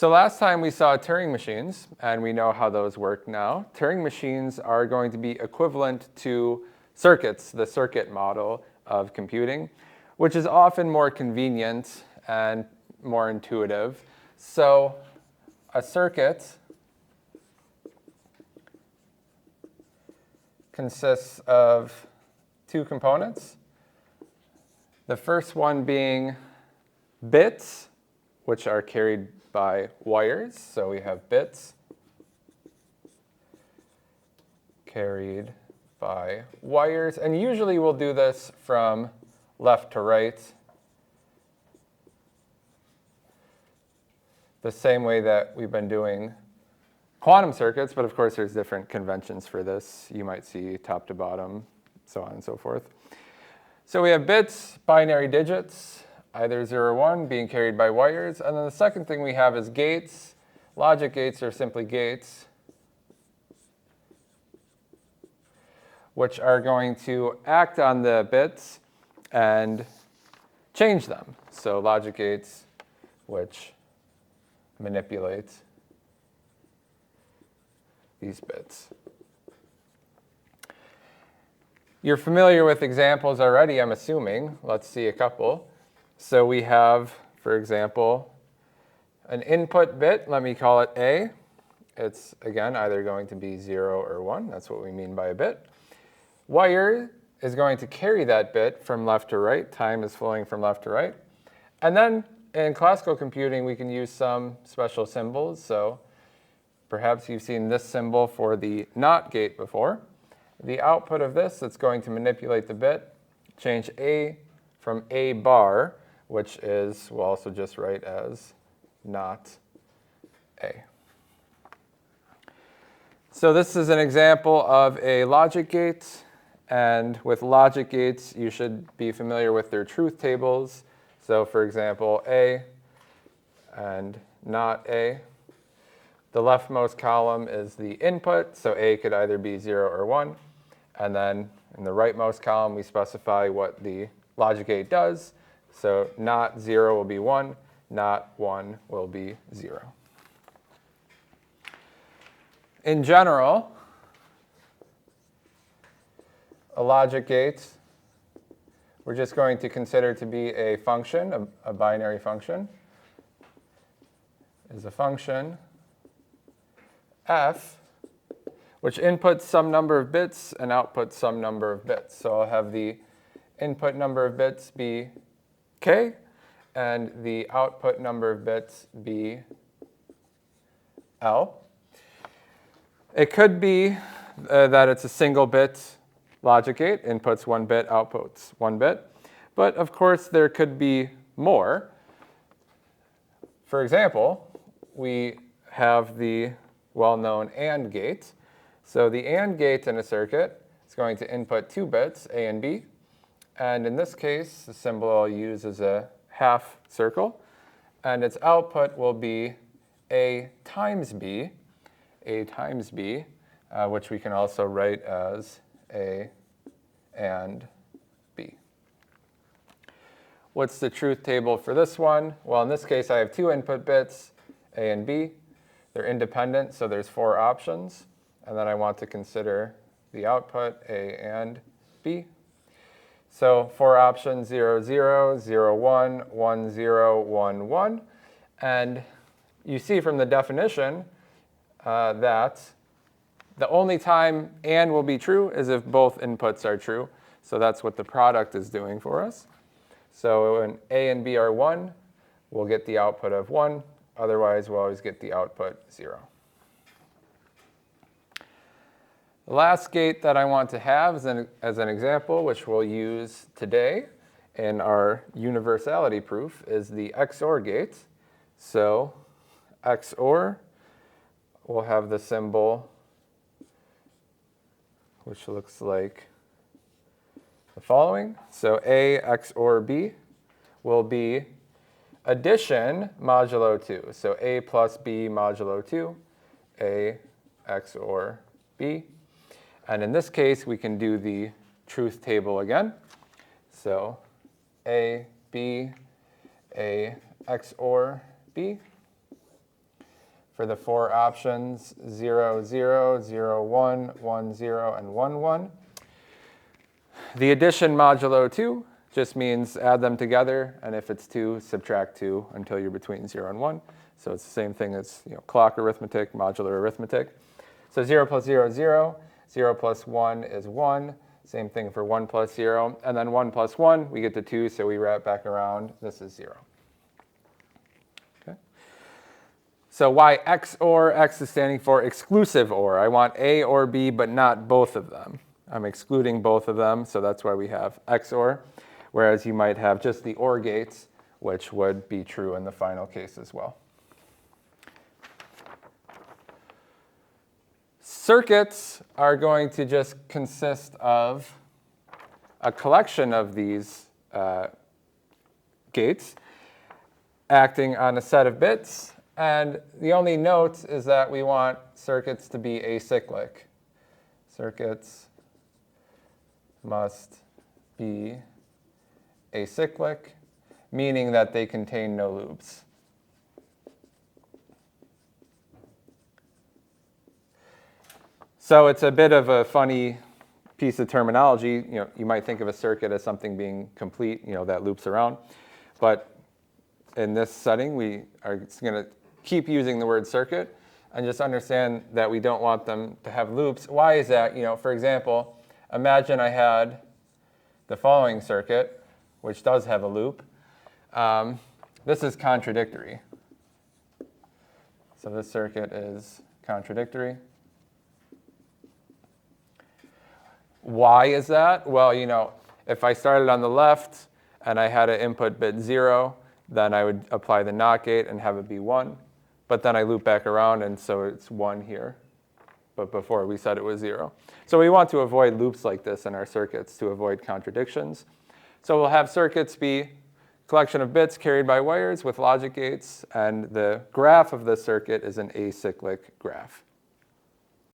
So last time we saw Turing machines, and we know how those work now. Turing machines are going to be equivalent to circuits, the circuit model of computing, which is often more convenient and more intuitive. So a circuit consists of two components. The first one being bits, which are carried by wires. So we have bits carried by wires. And usually we'll do this from left to right, the same way that we've been doing quantum circuits, but of course there's different conventions for this. You might see top to bottom, so on and so forth. So we have bits, binary digits, either 0 or 1, being carried by wires. And then the second thing we have is gates. Logic gates are simply gates, which are going to act on the bits and change them. So logic gates, which manipulate these bits. You're familiar with examples already, I'm assuming. Let's see a couple. So we have, for example, an input bit. Let me call it A. It's, again, either going to be 0 or 1. That's what we mean by a bit. Wire is going to carry that bit from left to right. Time is flowing from left to right. And then in classical computing, we can use some special symbols. So perhaps you've seen this symbol for the NOT gate before. The output of this that's going to manipulate the bit, change A from A bar, which is, we'll also just write as not A. So this is an example of a logic gate. And with logic gates, you should be familiar with their truth tables. So for example, A and not A. The leftmost column is the input, so A could either be 0 or 1. And then in the rightmost column, we specify what the logic gate does. So not 0 will be 1, not 1 will be 0. In general, a logic gate, we're just going to consider to be a function, a binary function, is a function f, which inputs some number of bits and outputs some number of bits. So I'll have the input number of bits be k, and the output number of bits be L. It could be that it's a single bit logic gate, inputs 1 bit, outputs 1 bit. But of course, there could be more. For example, we have the well-known AND gate. So the AND gate in a circuit is going to input 2 bits, A and B. And in this case, the symbol I'll use is a half circle. And its output will be A times B, which we can also write as A and B. What's the truth table for this one? Well, in this case, I have 2 input bits, A and B. They're independent, so there's 4 options. And then I want to consider the output, A and B. So 4 options, 0, 0, 0, 1, 1, 0, 1, 1. And you see from the definition that the only time AND will be true is if both inputs are true. So that's what the product is doing for us. So when A and B are 1, we'll get the output of 1. Otherwise, we'll always get the output 0. The last gate that I want to have as an example, which we'll use today in our universality proof, is the XOR gate. So XOR will have the symbol which looks like the following. So A XOR B will be addition modulo 2. So A plus B modulo 2, A XOR B. And in this case, we can do the truth table again. So A, B, A XOR B. for the 4 options, 0, 0, 0, 1, 1, 0, and 1, 1. The addition modulo 2 just means add them together, and if it's 2, subtract 2 until you're between 0 and 1. So it's the same thing as clock arithmetic, modular arithmetic. So 0 plus 0 is 0. 0 plus 1 is 1. Same thing for 1 plus 0. And then 1 plus 1, we get to 2, so we wrap back around. This is 0. Okay. So why XOR? X is standing for exclusive OR. I want A or B, but not both of them. I'm excluding both of them, so that's why we have XOR. Whereas you might have just the OR gates, which would be true in the final case as well. Circuits are going to just consist of a collection of these gates acting on a set of bits. And the only note is that we want circuits to be acyclic. Circuits must be acyclic, meaning that they contain no loops. So it's a bit of a funny piece of terminology. You might think of a circuit as something being complete, that loops around. But in this setting, we are going to keep using the word circuit and just understand that we don't want them to have loops. Why is that? For example, imagine I had the following circuit, which does have a loop. This is contradictory. So this circuit is contradictory. Why is that? Well, if I started on the left and I had an input bit 0, then I would apply the NOT gate and have it be 1. But then I loop back around, and so it's 1 here. But before we said it was 0. So we want to avoid loops like this in our circuits to avoid contradictions. So we'll have circuits be a collection of bits carried by wires with logic gates, and the graph of the circuit is an acyclic graph.